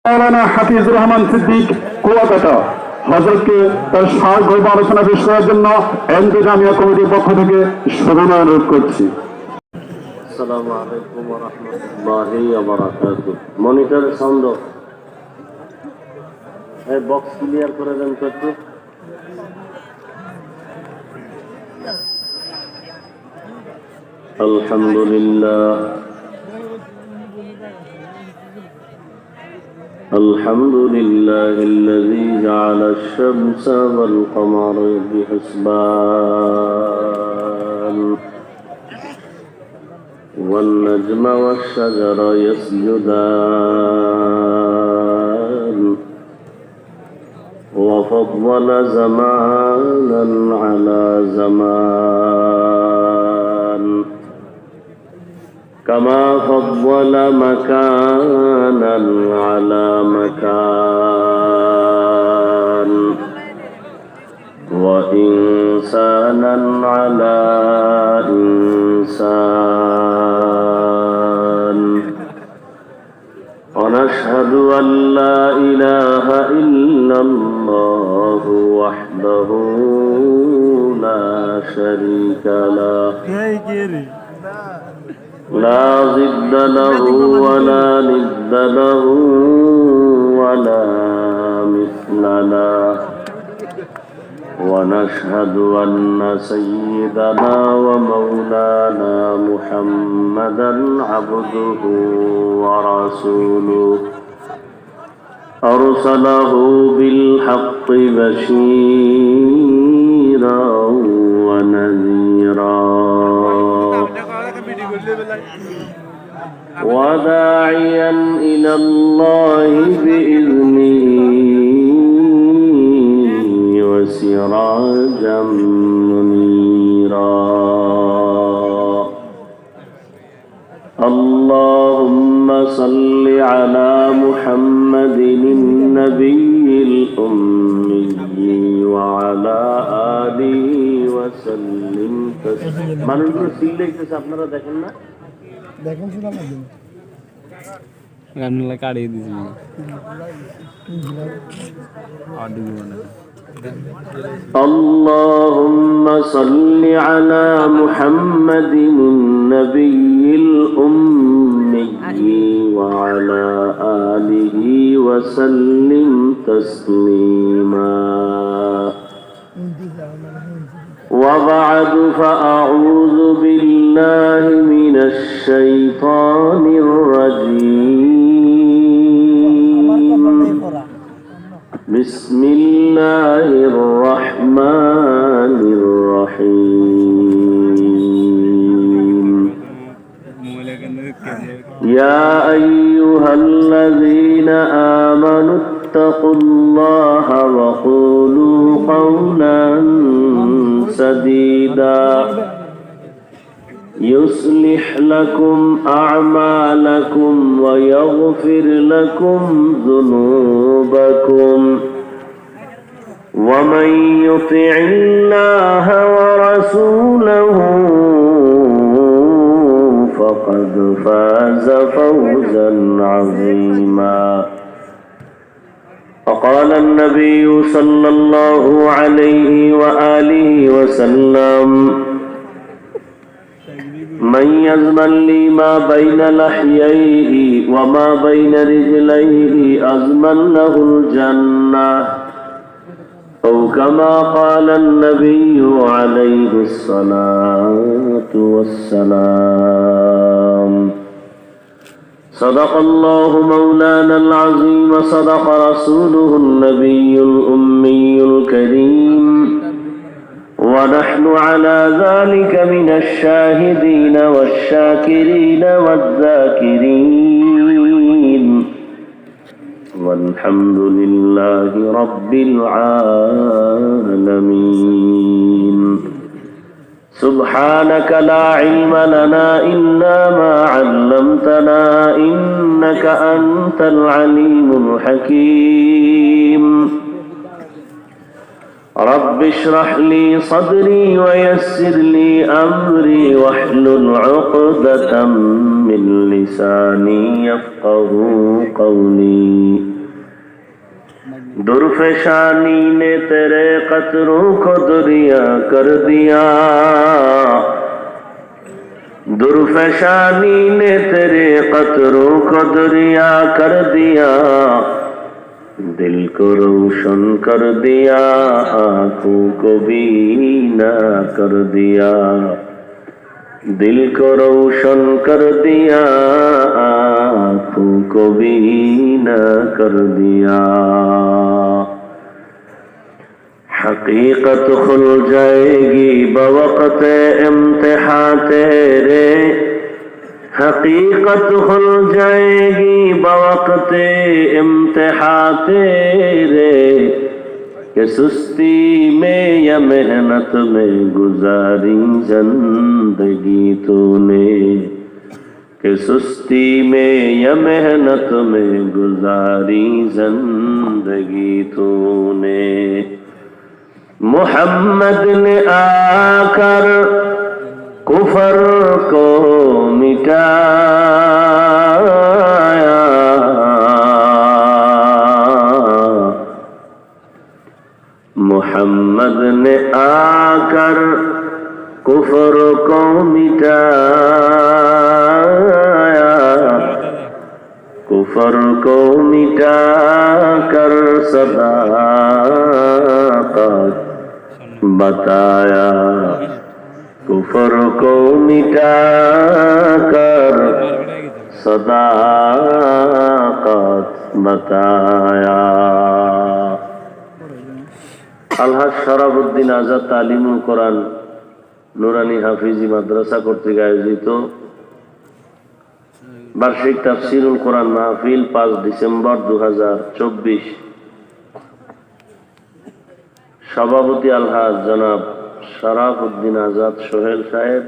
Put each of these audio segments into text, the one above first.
মাওলানা হাফিজুর রহমান সিদ্দিক কুয়াকাটা হযরতকে তার সার্বভৌম আলোচনা পেশ করার জন্য ইন্তেজামিয়া কমিটির পক্ষ থেকে সদয় অনুরোধ করছি। আসসালামু আলাইকুম ওয়া রাহমাতুল্লাহি ওয়া বারাকাতুহু। মনিটর সাউন্ড অফ, এই বক্স ক্লিয়ার করে দেন তো একটু। আলহামদুলিল্লাহ الحمد لله الذي جعل الشمس والقمر بحسبان والنجم والشجر يسجدان وفضل زمانا على زمان كما فضل مكانا على مكان وإنسانا على إنسان ونشهد أن لا إله إلا الله وحده لا شريك له لا ضد له ولا ند له ولا مثل له ونشهد أن سيدنا ومولانا محمدا عبده ورسوله أرسله بالحق بشيرا ونذيرا وداعيا إلى الله بإذنه وسراجا منيرا اللهم صل على محمد النبي الأمي وعلى آله وسلم تسليما মানুষগুলো সিল দেখতেছে আপনারা দেখেন না দেখেন শুধু আমাদের গানগুলো কাটিয়ে দিয়েছি اللهم صل على محمد النبي الأمي وعلى آله وسلم تسليما وبعد فأعوذ بالله من الشيطان الرجيم بسم الله الرحمن الرحيم يا أيها الذين آمنوا اتقوا الله وقولوا قولا سديدا يصلح لكم أعمالكم ويغفر لكم ذنوبكم ومن يطع الله ورسوله فقد فاز فوزا عظيما وقال النبي صلى الله عليه وآله وسلم من يزمن لي ما بين لحييه وما بين رجليه أزمن له الجنة أو كما قال النبي عليه الصلاة والسلام صدق الله مولانا العظيم صدق رسوله النبي الأمي الكريم ونحن على ذلك من الشاهدين والشاكرين والذاكرين والحمد لله رب العالمين سبحانك لا علم لنا إلا ما علمتنا إنك أنت العليم الحكيم رب اشرح لي صدري ويسر لي أمري واحلل عقدة من لساني يفقه قولي درفشانی نے تیرے قطروں کو دریا کر دیا درفشانی نے تیرے قطروں کو دریا کر دیا दिल को रोशन कर दिया आँखों को बीना कर दिया दिल को रोशन कर दिया आँखों को बीना कर दिया हकीकत खुल जाएगी बवक़्त इम्तिहान तेरे हकीकत खुल जाएगी बवक़्त इम्तिहान तेरे कि सुस्ती में या मेहनत में गुजारी जिंदगी तूने कि सुस्ती में या मेहनत में गुजारी जिंदगी तूने मोहम्मद ने आकर कुफर को मिटाया मोहम्मद ने आकर कुफर को मिटाया कुफर को मिटाकर सदाकत बताया कुफर को मिटाकर सदाकत बताया আলহাজ শরাফুদ্দিন আজাদ তালিমুল কোরআন নুরানি হাফিজি মাদ্রাসা কর্তৃক আয়োজিত বার্ষিক তাফসিরুল কোরআন মাহফিল 5 ডিসেম্বর 2024 সভাপতি আলহাজ জনাব শরাফুদ্দিন আজাদ সোহেল সাহেব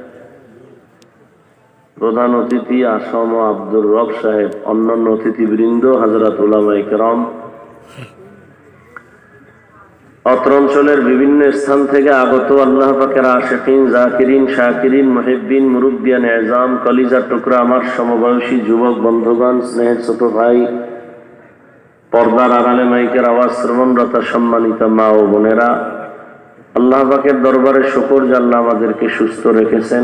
প্রধান অতিথি আসম আব্দুর রব সাহেব অন্যান্য অতিথিবৃন্দ হযরত উলামায়ে কেরাম অত্র অঞ্চলের বিভিন্ন স্থান থেকে আগত আল্লাহ পাকের আশিকিন জাকিরিন শাকিরিন মুহিব্বিন মুরব্বিয়ান এজাম কলিজার টুকরা আমার সমবয়সী যুবক বন্ধুগণ স্নেহের ছোট ভাই পর্দার আড়ালে মাইকের আওয়াজ শ্রবণরত সম্মানিত মা ও বোনেরা আল্লাহ পাকের দরবারে শুকর যে আল্লাহ আমাদেরকে সুস্থ রেখেছেন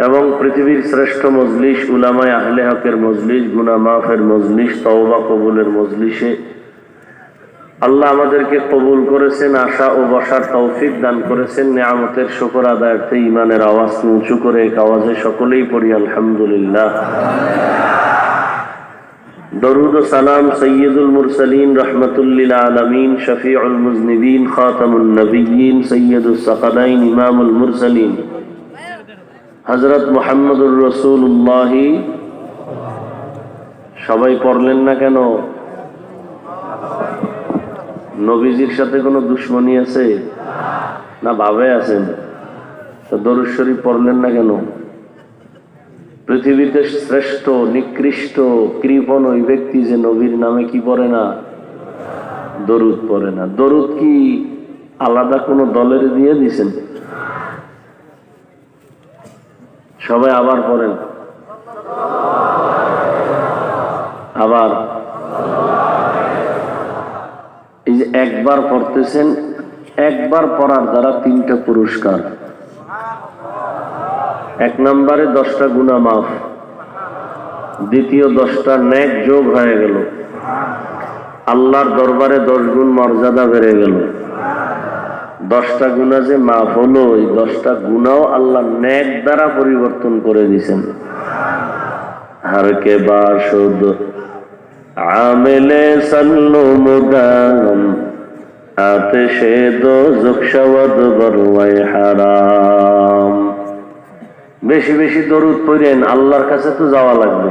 এবং পৃথিবীর শ্রেষ্ঠ মজলিস উলামায়ে আহলে হকের মজলিস গুনাহ মাফের মজলিস তওবা কবুলের মজলিসে আল্লাহ আমাদেরকে কবুল করেছেন আশা ও বসার তৌফিক দান করেছেন নিয়ামতের শুকর আদায়ার্থে ঈমানের আওয়াজ উঁচু করে এক আওয়াজে সকলেই পড়ি আলহামদুলিল্লাহ দরুদ ও সালাম সৈয়দুল মুরসালিন রাহমাতুল লিল আলামিন শফিউল মুজনিবিন খাতামুন নবিয়্যিন সৈয়দুস সাকালাইন ইমামুল মুরসালিন হযরত মুহাম্মদুর রাসূলুল্লাহ সবাই পড়লেন না কেন নবীজির সাথে কোনো দুশ্মনী আছে না ভাবে আছেন তো দরুদ শরীফ পড়লেন না কেন পৃথিবীতে শ্রেষ্ঠ নিকৃষ্ট কৃপণ ওই ব্যক্তি যে নবীর নামে কি পড়ে না দরুদ পড়ে না দরুদ কি আলাদা কোনো দলের দিয়ে দিয়েছেন সবাই আবার পড়েন আবার এই যে একবার পড়তেছেন একবার পড়ার দ্বারা 3টা পুরস্কার এক নম্বরে 10টা গুনাহ মাফ দ্বিতীয় 10টা নেক যোগ হয়ে গেল আল্লাহর দরবারে 10 গুণ মর্যাদা বেড়ে গেল 10টা গুনাহ যে মাফ হলো এই 10টা গুনাহও আল্লাহ নেক দ্বারা পরিবর্তন করে দিয়েছেন हर के बाशुद आमिले सल्लु मुदाम आतिशे दोज़ख शवद बरवाय हाराम। বেশি বেশি দরুদ পড়েন, আল্লাহর কাছে তো যাওয়া লাগবে,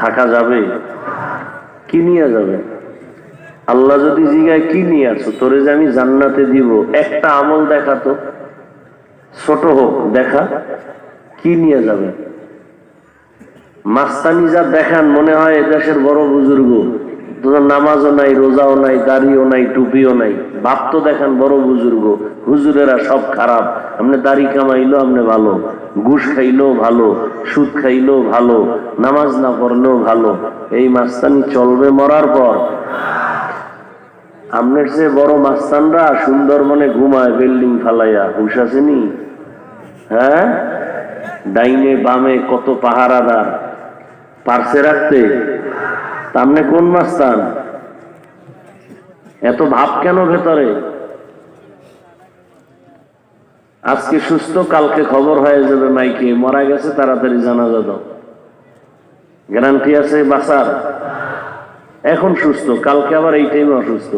থাকা যাবে কি নিয়ে যাবে? আল্লাহ যদি জিগায় কি নিয়ে আছো, তোরে যে আমি জান্নাতে দিব, একটা আমল দেখা তো, ছোট হোক দেখা, কি নিয়ে যাবে? মাস্তানি যা দেখান মনে হয় এদেশের বড় বুজুর্গ, নামাজও নাই, রোজাও নাই, দাড়িও নাই, টুপিও নাই। ভাব তো দেখেন বড় বুজুর্গ, হুজুরেরা সব খারাপ, আপনি দাড়ি কামাইলেও আপনি ভালো, ঘুষ খাইলেও ভালো, সুদ খাইলেও ভালো, নামাজ না পড়লেও ভালো। এই মাস্তানি চলবে মরার পর? আপনার চেয়ে বড় মাস্তানরা সুন্দরবনে ঘুমায় বিল্ডিং ফালাইয়া, হুশ আসেনি? হ্যাঁ, ডাইনে বামে কত পাহারাদার, পারছে রাখতে? আপনি কোন মাস্তান? এত ভাব কেন ভেতরে? আজকে সুস্থ, কালকে খবর হয়ে যাবে মাইকে মারা গেছে, তাড়াতাড়ি জানাজা দাও। গ্যারান্টি আছে বাঁচার? এখন সুস্থ, কালকে আবার এই টাইমে অসুস্থ।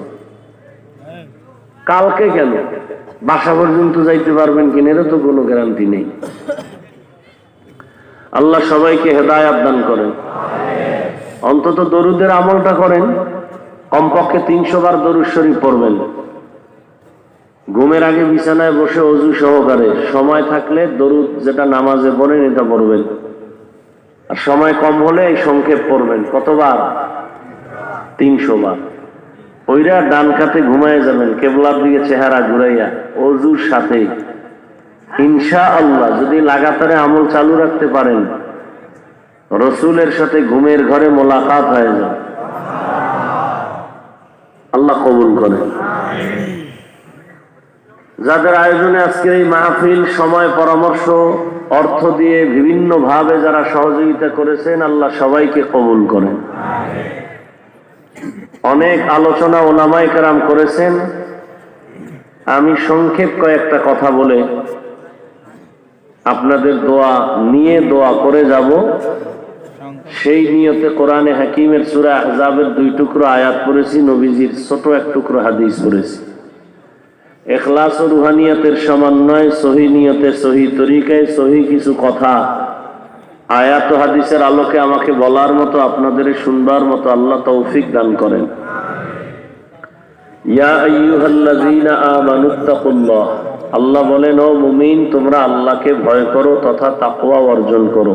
কালকে কেন, বাসা পর্যন্ত যাইতে পারবেন কিনা এর তো কোনো গ্যারান্টি নেই। আল্লাহ সবাইকে হেদায়েত দান করেন। অন্তত দরুদের আমলটা করেন, কমপক্ষে 300 বার দরুদ শরীফ পড়বেন। ঘুমের আগে বিছানায় বসে অজু সহকারে সময় থাকলে দরুদ যেটা নামাজে পড়েন এটা পড়বেন, আর সময় কম হলে এই সংক্ষেপ পড়বেন। কতবার? 300 বার। ওইরা ডান কাতে ঘুমায় যাবেন, কেবলার দিকে চেহারা ঘুরাইয়া অজুর সাথে। ইনশাআল্লাহ যদি লাগাতারে আমল চালু রাখতে পারেন, রসুলের সাথে ঘুমের ঘরে মোলাকাত হয়ে যায়। আল্লাহ কবুল করেন। যাদের আয়োজনে আজকের এই মাহফিল, সময়, পরামর্শ, অর্থ দিয়ে বিভিন্ন ভাবে যারা সহযোগিতা করেছেন, আল্লাহ সবাইকে কবুল করেন। অনেক আলোচনা ওলামায়ে কেরাম করেছেন। আমি সংক্ষেপ কয়েকটা কথা বলে আপনাদের দোয়া নিয়ে দোয়া করে যাব। সেই নিয়তে কোরআনে হাকিমের সূরা আহজাবের 2 টুকরো আয়াত পড়েছি, নবীজির ছোট 1 টুকরো হাদিস পড়েছি। ইখলাস ও রুহানিয়াতের সমন্বয়, সহি নিয়তে, সহি তরিকায়, সহি কিছু কথা আয়াত ও হাদিসের আলোকে আমাকে বলার মতো, আপনাদের শুনবার মতো আল্লাহ তৌফিক দান করেন। ইয়া আইয়ুহাল্লাযীনা আমানুত্তাকুল্লাহ, আল্লাহ বলেন ও মুমিন তোমরা আল্লাহকে ভয় করো তথা তাকওয়া অর্জন করো।